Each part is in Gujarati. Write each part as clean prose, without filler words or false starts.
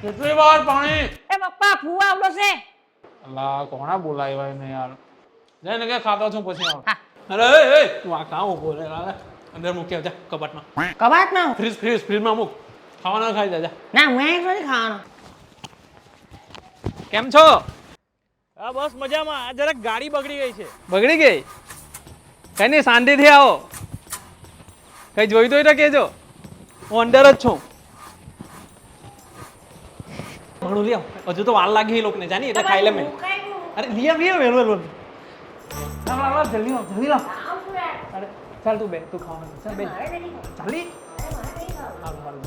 કેટલી વાર પાણી એ પપ્પા ફુવા આવડો છે અલા કોણા બોલાવ્યા ને યાર જઈને કે ખાતો છું પછી આવ હા. અરે એ તું આ કાં ઉભો રે લા અંદર મૂકી આવજા કબાટમાં કબાટમાં ફ્રીજમાં મૂક ખાવાના ખાઈ જા ના હું નથી ખાવાનો કેમ છો હા બસ મજામાં. આ જરાક ગાડી બગડી ગઈ છે. બગડી ગઈ કઈ નહીં શાંતિથી આવો કઈ જોઈ તો કેજો હું અંદર જ છું ભણું લ્યો હજુ તો વાર લાગી એ લોકોને જાની એટલે ખાઈ લે મેં અરે લિયા વેલો જલ્દી લાવ અરે ચાલ તું બે તું ખાવાનું ચાલ બે ચાલી હારું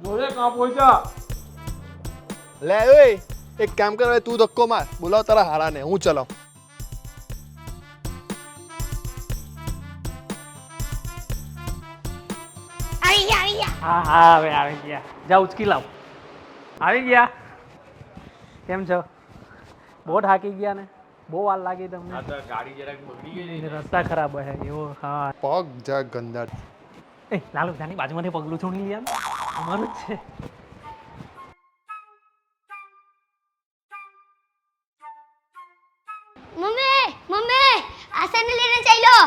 જોડે કાં પહોંચ્યા લે ઓય એક કામ કર હવે તું ધક્કો માર બોલાવ તારા હારાને હું ચલાવ આવી ગયા હા હવે આવી ગયા જા ઉચકી લાવ આવી ગયા કેમ છો બહુ થાકી ગયા ને બહુ વાર લાગી તમને ગાડી જરાક બગડી ગઈ રસ્તા ખરાબ હે એવો હા પગ જા ગંદા એ લાલુ જાની બાજુમાંથી પગલું છોડી લ્યા અમારું જ છે મમ્મી આસાને લેને ચાલ્યો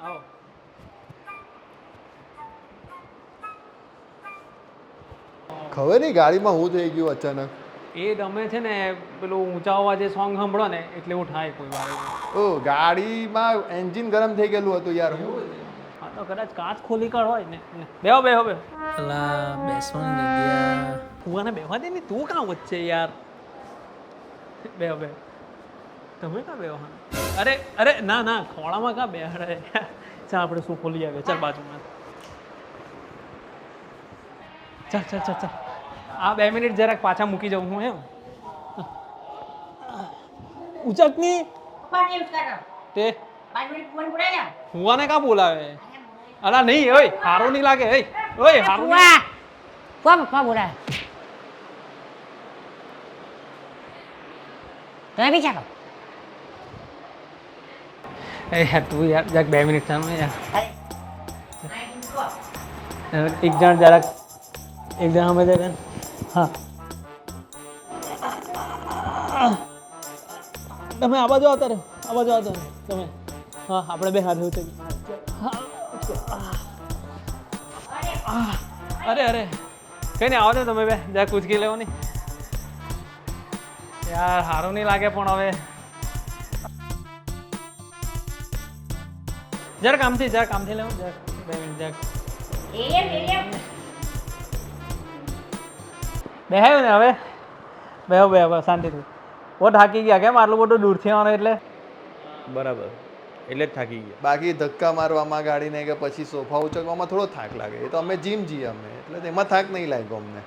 આવો ખબર નહીં ગાડીમાં હું થઈ ગયું અચાનક એ તમે છે ને પેલું ઊંચા અવાજે સોંગ સાંભળો ને એટલે એવું થાય કોઈ વાર ઓ ગાડીમાં એન્જિન ગરમ થઈ ગયેલું હતું યાર હા તો કદાચ કાચ ખોલી કાઢ હોય ને બેહો અલા બેસવાની જગ્યા કુવાને બેહવા દે ને તું કાં વચ્ચે યાર બેહો તમે કાં બેહો હા અરે ના ખોળામાં કાં બેહાડે ચાલ આપણે શું ખોલી આવે ચાલ બાજુમાં ચાલ આ 2 મિનિટ જરાક પાછા મૂકી જાઉં હું એમ ઉચકની પપ્પાને એવું કરો તે 5 મિનિટ ફોન બોલાવ્યા હુવાને કાં બોલાવે અલા નહીં ઓય હારું નહીં લાગે ઓય હારું ફુવા પપ્પા બોલાવે તમે બી ચાલો એ યાર તું યાર જરાક 2 મિનિટ ચાલ ને યાર એક જણ અમે જરાક હા તમે આ બાજુ આવતા રહો તમે હા આપણે બે હાથ એવું થઈ અરે કઈ નહીં આવો ને તમે બે જરાક કૂચકી લેવો નહીં યાર સારું નહીં લાગે પણ હવે જરા કામથી લેવો જરાક 2 મિનિટ જરાક બેહાયો ને હવે બેહો શાંતિથી બહુ થાકી ગયા કેમ આટલું બધું દૂરથી આવવાનું એટલે બરાબર એટલે જ થાકી ગયા. બાકી ધક્કા મારવામાં ગાડીને કે પછી સોફા ઉચકવામાં થોડો થાક લાગે એ તો અમે જીમ જઈએ અમે એટલે એમાં થાક નહીં લાગ્યો અમને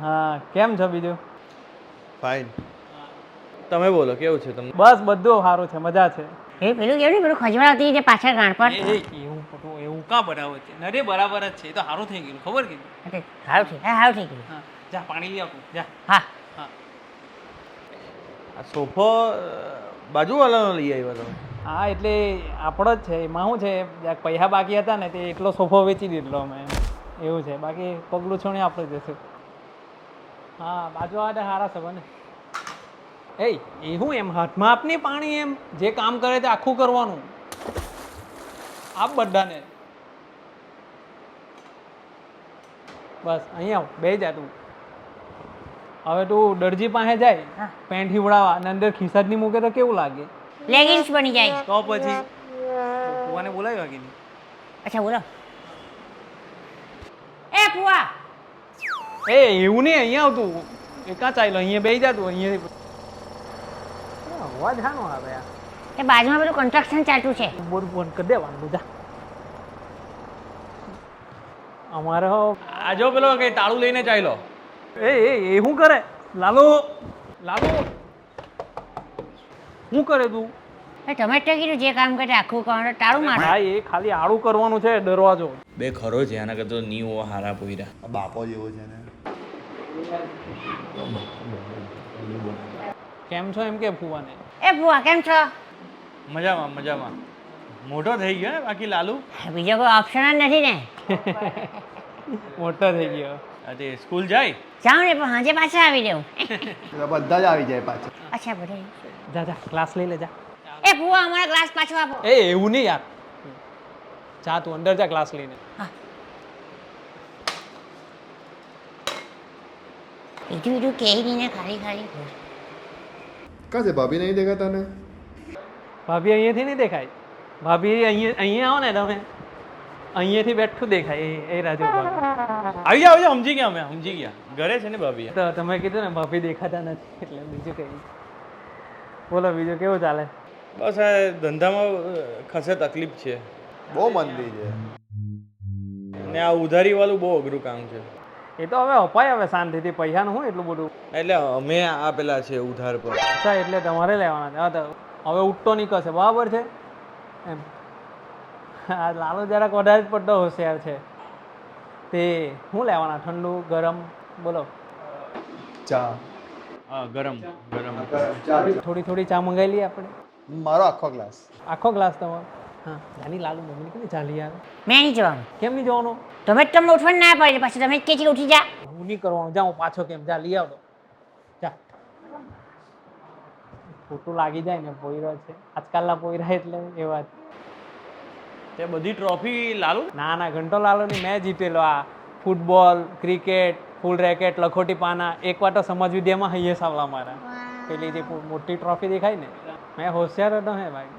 હા કેમ છો બીજું ફાઇન તમે બોલો કેવું છે તમને? બસ બધું સારું છે મજા છે એ પેલું કેવું પેલું ખજવાળાતી જે પાછળ ગાણ પર એવું કાં બરાબર છે નરે બરાબર જ છે એ તો સારું થઈ ગયું ખબર કે સારું થઈ ગયું હા જા પાણી લઈ આવું જા હા આ સોફો બાજુવાળાનો લઈ આવ્યા તમે? હા એટલે આપણો જ છે એમાં શું છે જ્યાં પૈસા બાકી હતા ને તે એટલો સોફો વેચી દીધો અમે એવું છે બાકી પગલું છોડી આપણે જશું હા બાજુવાળા સારા છે બને એ હું એમ હાથમાં આપની પાણી એમ જે કામ કરે તે આખું કરવાનું આપ બધાને બસ અહીંયા આવ બે જા તું હવે તું દરજી પાસે જાય પેન્ટ હિવડાવવા અને અંદર ખિસ્સા જ નહીં મૂકે તો કેવું લાગે લેગિન્સ બની જાય તો પછી ફુવાને બોલાવ્યા કે નહીં અચ્છા બોલો એ ફુવા એ એવું નહીં અહીંયા આવતું એ કાં ચાલ્યો અહીંયા બેસી જતું અહીંયા અવાજ હાનો આવે યાર એ બાજુમાં પેલું કન્સ્ટ્રક્શન ચાલતું છે બોર ફોન કરી દેવાનું બધા અમારે આ જો પેલો કે તાળું લઈને ચાલ્યો એ શું કરે લાલો શું કરે તું એ તમે તો કીધું જે કામ કરે આખું કરવાનું ટાળું મારો હા એ ખાલી આડું કરવાનું છે દરવાજો બે ખરો છે આના કરતો ની ઓ હારા પોઈરા બાપો જેવો છે ને કેમ છો એમ કે ફુવાને એ ફુવા કેમ છો મજામાં મોટો થઈ ગયો ને બાકી લાલુ. બીજો કોઈ ઓપ્શન જ નથી ને. મોટો થઈ ગયો. તે સ્કૂલ જાય. જાઉં ને પણ સાંજે પાછા આવી જવું. એટલે બધા જ આવી જાય પાછા. અચ્છા બધા. જા જા ક્લાસ લઈ લે જા. એ ફુવા અમારા ક્લાસ પાછો આપો. એ એવું નહીં યાર, જા તું અંદર જા ક્લાસ લઈને. બીજું બીજું કહી દઈને ખાલી ખાલી. કાં છે ભાભી નહીં દેખાતા ને? ભાભી અહીંયાથી નહીં દેખાય. ભાભી અહીંયા આવો ને તમે, અહીંયાથી બેઠું દેખાય. એ રાજુ ભાભી. આવી જાઓ સમજી ગયા અમે સમજી ગયા. ઘરે છે ને ભાભી. તો તમે કીધું ને ભાભી દેખાતા નથી એટલે બીજું કંઈ. બોલો બીજું કેવું ચાલે? બસ આ ધંધામાં ખાસે તકલીફ છે બહુ મંદી છે. ને આ ઉધારી વાળું બહુ અઘરું કામ છે. એ તો હવે અપાય હવે શાંતિથી, પૈસાનું શું એટલું બધું. એટલે અમે આપેલા છે ઉધાર પર. અચ્છા એટલે તમારે લેવાના છે. હા તો હવે ઉઠતો નીકળશે બરાબર છે એમ. આ લાલો જરાક વધારે જ પડતો હોશિયાર છે. તે શું લેવાના? ઠંડુ ગરમ બોલો. ચા. હા ગરમ ગરમ. થોડી થોડી ચા મંગાવી લઈએ આપણે. મારો આખો ગ્લાસ. આખો ગ્લાસ તમારો? હા જાની લાલુ મમ્મીને કેવી ચાલી આવે. મેં નહીં જવાનું. કેમ નહીં જવાનું? તમે જ તમને ઉઠવાનું ના પડે પછી તમે જ કે ઉઠી જા. હું નહીં કરવાનું. જા હું પાછો કેમ જા લઈ આવતો જા. ખોટું લાગી જાય ને, પોયરો છે આજકાલના પોયરા એટલે એ વાત. તે બધી ટ્રોફી લાલુ. ના ના ઘંટો લાલોની મેં જીતેલો. આ ફૂટબોલ, ક્રિકેટ, ફૂલ રેકેટ, લખોટી પાના. એક વાર તો સમાજ વિદ્યામાં હૈયે સાવલા મારા. પેલી જે મોટી ટ્રોફી દેખાય ને, મેં હોશિયાર હતો હે ભાઈ.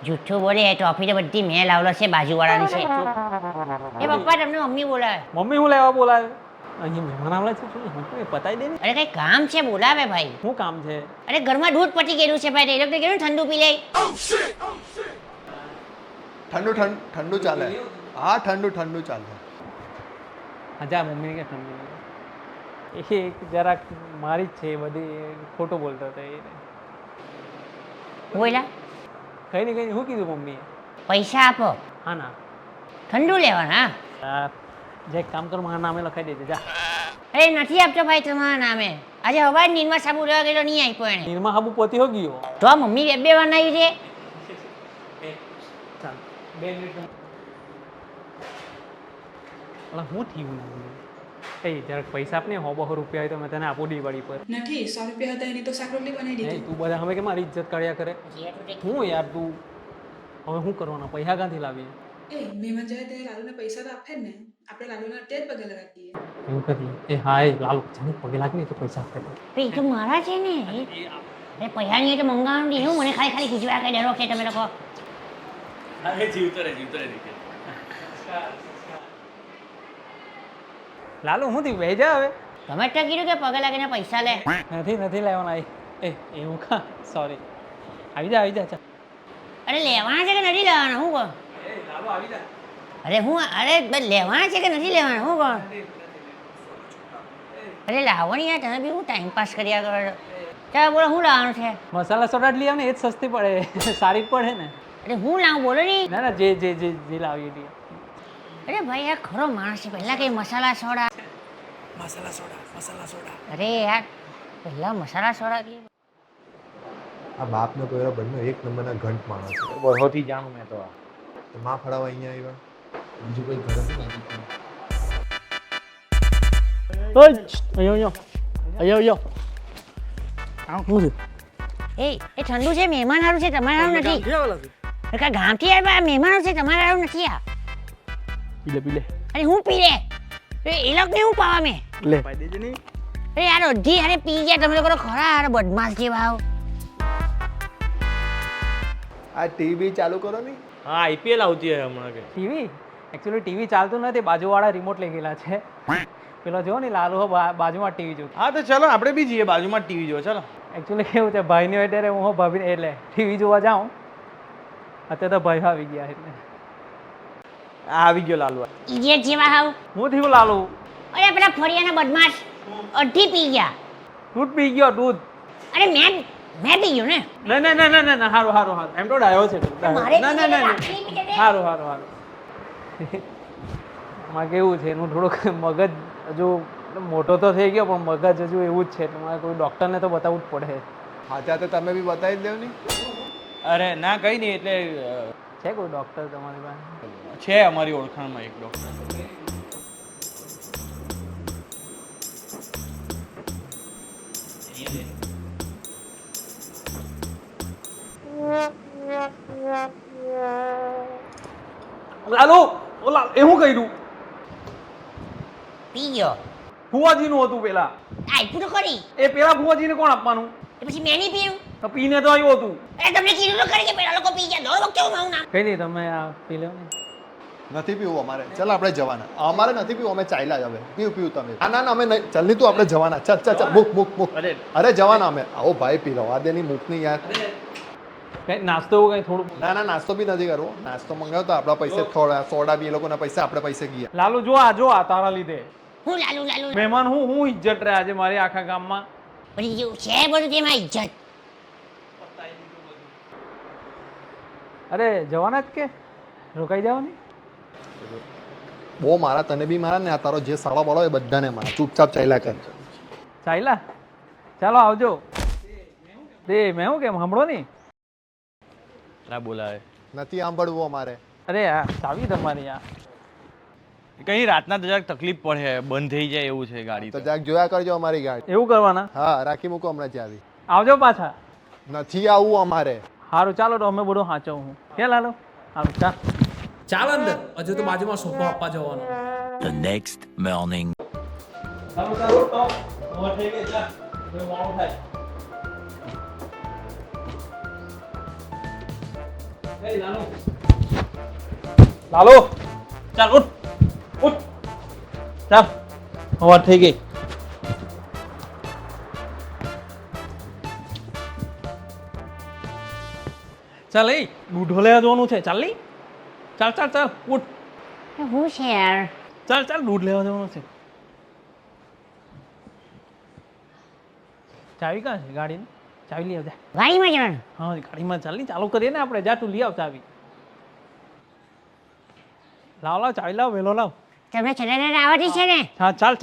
જૂઠું બોલે. એ ટ્રોફી તો બધી મેં લાવલો છે, બાજુવાળાની છે. એ પપ્પા તમને મમ્મી બોલાવે. મમ્મી હું લેવા બોલાવે? અહીં મહેમાન આવેલા છે શું? હું પતાવી દે ને. અરે કઈ કામ છે બોલાવે ભાઈ. શું કામ છે? અરે ઘરમાં દૂધ પટી ગયેલું છે ભાઈ. એ લોકો કીધું ઠંડુ પી લે. ઠંડુ ચાલે. હા ઠંડુ ચાલે. હા જા મમ્મીને કે ઠંડુ. એ જરાક મારી જ છે એ બધી, ખોટું બોલતો હતો એ. બોલા કઈ નહીં શું કીધું મમ્મીએ? પૈસા આપો. હા ના ઠંડુ લેવાના. હા જે એક કામ કર મારા નામે લખાઈ દેજે જા. અરે નથી આપતો ભાઈ તમારા નામે. આજે હવા નિર્મા સાબુ લેવા ગયેલો નહીં આપ્યો એને. નિર્મા હાબુ પોતી હો ગયો. તો આ મમ્મી બે વાર નાઈ છે. ચાલ 2 મિનિટ. અલા હું થયું ને એ જરાક પૈસા આપને 100-200 રૂપિયા હોય તો મેં તને આપું દિવાળી પર. નથી 100 રૂપિયા હતા એની તો શાક રોટલી બનાવી દીધી. તું બધા હવે કે મારી ઇજ્જત કર્યા કરે. હું યાર તું હવે શું કરવાના? પૈસા ક્યાંથી લાવીએ? એ મહેમાન જાય ત્યારે લાલુને પૈસા તો આપે જ ને. આપણે લાલુના તે જ પગે લગાડી દઈએ. એવું કરી એ હા એ લાલુ જાને પગે લાગી તો પૈસા આપે. એ તો મારા છે ને. અરે પૈસા નહીં તો મંગાવવાનું નહીં. હું મને ખાલી ખીચવા કઈ ડરો છે તમે લોકો. જીવતો રે. લાલુ હું થયું બે જા હવે. તમે તો કીધું કે પગે લાગીને પૈસા લે. નથી લેવાના. એ એવું કા સોરી. આવી જા ચાલ. અરે લેવાના છે કે નથી લેવાના હું કહું? લાલુ આવી જા. અરે લેવાના છે કે નથી લેવાના હું કહું? અરે લાવો ને યાર, તમે બી હું ટાઈમ પાસ કર્યા કરો છો. ચાલો બોલો શું લાવવાનું છે? મસાલા સોડા જ લઈ આવ ને, એ જ સસ્તી પડે, સારી જ પડે ને. અરે હું લાવું બોલો ને. ના ના જે લાવીએ લઈએ. અરે ભાઈ યાર ખરો માણસ છે. પહેલા કઈ મસાલા સોડા. અરે યાર પહેલા મસાલા સોડા કે. આ બાપનો કોયરો બંને એક નંબરના ઘંટ માણસ છે. બહોથી જાણું મેં તો. માં ફળાવા અહીંયા આવ્યા. બીજું કોઈ ઘર નથી. એ ઠંડુ છે, મહેમાન સારું છે, તમારે સારું નથી. ગામથી આવ્યા મહેમાનો છે, તમારે સારું નથી. આ પીલે અરે હું પી લે એ લોકોને હું પાવા મેં લે. અરે યાર અઢી અરે પી ગયા તમે લોકો ખરા. અરે બદમાશ જેવા આવ. આ ટીવી ચાલુ કરો ને. હા આઈપીએલ આવતી હોય હમણાં કે. ટીવી એકચ્યુઅલી ટીવી ચાલતું નથી, બાજુવાળા રિમોટ લઈ ગયેલા છે. પેલો જો ને લાલુ બાજુમાં ટીવી જોતો. હા તો ચલો આપણે બી જઈએ બાજુમાં ટીવી જો. ચલો એકચ્યુઅલી કેવું છે ભાઈની હોય ત્યારે હું ભાભીને એટલે ટીવી જોવા જાઉં. અત્યારે તો ભાઈ આવી ગયા એટલે આવી ગયો લાલુ. ઇડિયટ જેવા આવ. હું થયું લાલુ? અરે પેલા ફરિયાના બદમાશ અઢી પી ગયા. દૂધ પી ગયો દૂધ. અરે મેં પી ગયો ને. ના હારું એમ તો ડાયો છે. ના હારું માં કેવું છે એનું થોડુંક મગજ હજુ મોટો તો થઈ ગયો પણ મગજ હજુ એવું જ છે એટલે મારે કોઈ ડૉક્ટરને તો બતાવવું જ પડે. હાચા તો તમે બી બતાવી જ દેવ ને. અરે ના કઈ નહીં એટલે છે કોઈ ડૉક્ટર તમારી પાસે? છે અમારી ઓળખાણમાં એક ડોક્ટર. લાલો ઓલા એ શું કર્યું? પી ગયો. ફુવાજીનું હતું પેલા. આપ્યું તો ખરી. એ પેલા ફુવાજીને કોણ આપવાનું? એ પછી મેં નહીં પીયું. તો પીને તો આવ્યો હતું. અરે તમને કીધું તો ખરી કે પેલા લોકો પી ગયા. દર વખતે હું મારું નામ. કઈ નહીં તમે આ પી લો ને. નથી પીવું અમારે. ચાલ આપણે જવાના. અમારે નથી પીવું, અમે ચાલ્યા જ હવે. પીવું તમે. ના ના અમે નહીં. ચાલ નહીં તું આપણે જવાના. ચાલ ચાલ ચાલ મૂક મૂક મૂક. અરે જવાના અમે. આવો ભાઈ પી લો. આદેની મૂકની યાર. કઈ નાસ્તો એવું કઈ થોડું? ના ના નાસ્તો બી નથી કરવો. નાસ્તો મંગાવ્યો તો આપણા પૈસે થોડા સોડા બી એ લોકોના પૈસા આપણે પૈસે ગયા. લાલુ જો આ તારા લીધે હું લાલુ. મહેમાન હું ઇજ્જત રહે આજે મારી આખા ગામમાં. પછી જેવું છે બધું તેમાં ઇજ્જત. અરે જવાના જ કે રોકાઈ જવાની? બહુ મારા તને બી મારા ને આ તારો જે સાળો બાળો એ બધાને મારા. ચૂપચાપ ચાલ્યા કર. ચાલ્યા? ચાલો આવજો. તે મેં હું કેમ સાંભળો નહીં? ના બોલાવે. નથી સાંભળવું અમારે. અરે આ ચાવી તમારી આ. કઈ રાતના તો જરાક તકલીફ પડે, બંધ થઈ જાય એવું છે ગાડી તો તો. જરાક જોયા કરજો અમારી ગાડી. એવું કરવાના? હા રાખી મૂકો હમણાં ચાવી. આવજો પાછા. નથી આવવું અમારે. સારું ચાલો તો અમે બધું સાચવું હું. કે લાલો સારું ચાલ. ચાલ અંદર, હજુ તો બાજુમાં સોફો આપવા જવાનો. The next morning. લાલો ચાલ ઉઠ ચાલ હવા થઈ ગઈ. ચાલ એ દૂધો લેવા જવાનું છે. ચાલ નહીં ચાલ ઉઠ. હું છે યાર. ચાલ દૂધ લેવા જવાનું છે. ચાવી કાં છે ગાડીની? ચાવી લઈ આવજા. ગાડીમાં જવાનું. હા ગાડીમાં ચાલ નહીં ચાલુ કરીએ ને આપણે. જા તું લઈ આવ ચાવી. લાવ ચાવી લાવ વહેલો લાવ. તમે ચલાને આવતી છે ને? હા ચાલ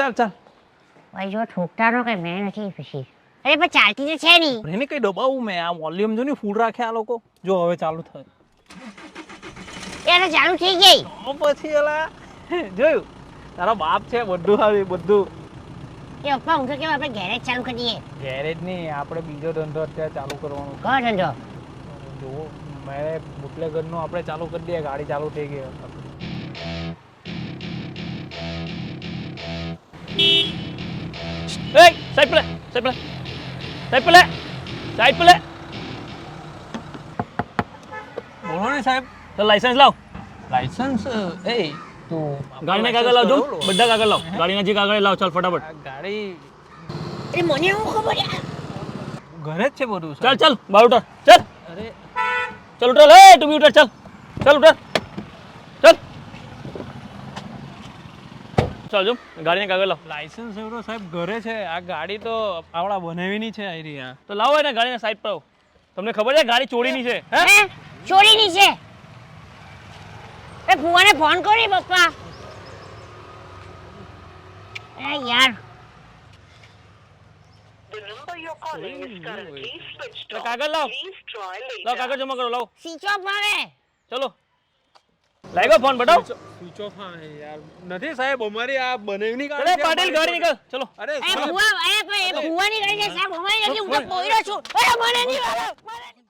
ભાઈ જો ઠોકતા નો કઈ મેં નથી પછી. અરે પણ ચાલતી તો છે નહીં. એને કઈ દબાવું મેં? આ વોલ્યુમ જો ને ફૂલ રાખે આ લોકો. જો હવે ચાલુ થાય. યાર ચાલુ થઈ ગઈ. તો પછી એલા જોયું તારો બાપ છે બધું આવી બધું. એ પપ્પા હું તો કેવું આપણે ગેરેજ ચાલુ કરી દઈએ. ગેરેજ નહીં આપણે બીજો ધંધો અત્યારે ચાલુ કરવાનો. કયો ધંધો? જુઓ મારે બુટલેગરનું આપણે ચાલુ કરી દઈએ. ગાડી ચાલુ થઈ ગઈ. સાહેબ પેલે બોલો ને સાહેબ. તો લાયસન્સ લાવ. લાયસન્સ એ તું ગાડીના કાગળ લાવજો. બધા કાગળ લાવ. ગાડીના જે કાગળ લાવ. ચાલ ફટાફટ. ગાડી અરે મને શું ખબર યાર. ઘરે જ છે બધું. ચાલ બાર ઉઠર. ચાલ અરે ચાલ ઉઠર. લે તું બી ઉઠર. ચાલ ઉઠર. ચાલ જો ગાડીના કાગળ લાવ. લાયસન્સ એવડો સાહેબ ઘરે છે. આ ગાડી તો આવડા બનાવીની છે આઈ રહ્યા. તો લાવો એને ગાડીના સાઈડ પર આવો. તમને ખબર છે ગાડી ચોરીની છે? હે હે ચોરીની છે? એ ફુવાને ફોન કરી પપ્પા. અરે યાર કાગળ લાવ. લાવ કાગળ જમા કરો. લાવ સ્વિચ ઓફ આવે. ચલો લાગ્યો ફોન બતાવ. સ્વિચ ઓફ યાર નથી સાહેબ અમારી આ બનાવીની ચલો પાટીલ ગાડી નીકળ. ચલો અરે એ ફુવાની ગાડી છે સાહેબ. અમારી નથી. હું તો પોયરો છું. અરે મને નહીં